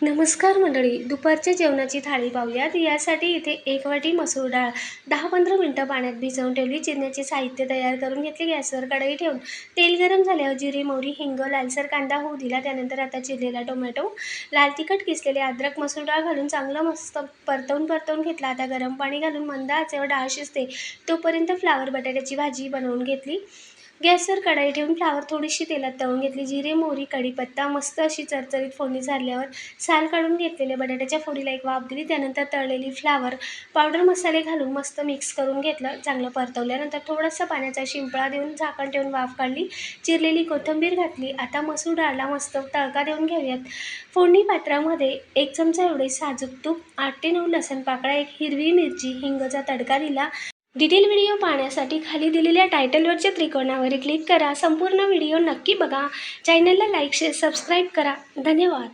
नमस्कार मंडळी, दुपारच्या जेवणाची थाळी पाहूयात. यासाठी इथे 1 वाटी मसूर डाळ 10-15 मिनटं पाण्यात भिजवून ठेवली. चिरण्याचे साहित्य तयार करून घेतले. गॅसवर कढई ठेवून तेल गरम झाल्यावर जिरे, मोहरी, हिंग, लालसर कांदा होऊ दिला. त्यानंतर आता चिरलेला टोमॅटो, लाल तिखट, किसलेले अद्रक, मसूर डाळ घालून चांगलं मस्त परतवून घेतला. आता गरम पाणी घालून मंद आचेवर डाळ शिजते तोपर्यंत फ्लावर बटाट्याची भाजी बनवून घेतली. गॅसवर कढई ठेवून फ्लावर थोडीशी तेलात तळून घेतली. जिरे, मोहरी, कढीपत्ता मस्त अशी चरचरीत फोडणी झाल्यावर साल काढून घेतलेल्या बटाट्याच्या फोडीला एक वाफ दिली. त्यानंतर तळलेली फ्लावर पावडर, मसाले घालून मस्त मिक्स करून घेतलं. चांगलं परतवल्यानंतर थोडासा पाण्याचा शिंपडा देऊन झाकण ठेवून वाफ काढली. चिरलेली कोथिंबीर घातली. आता मसूर डाळला मस्त तडका देऊन घेऊयात. फोडणी पात्रामध्ये 1 चमचा एवढे साजूक तूप, 8 ते 9 लसूण पाकळ्या, 1 हिरवी मिरची, हिंगचा तडका दिला. डिटेल व्हिडिओ पाहण्यासाठी खाली दिलेल्या टायटलवरच्या त्रिकोणावर क्लिक करा. संपूर्ण व्हिडिओ नक्की बघा. चॅनलला लाईक, शेअर, सबस्क्राईब करा. धन्यवाद.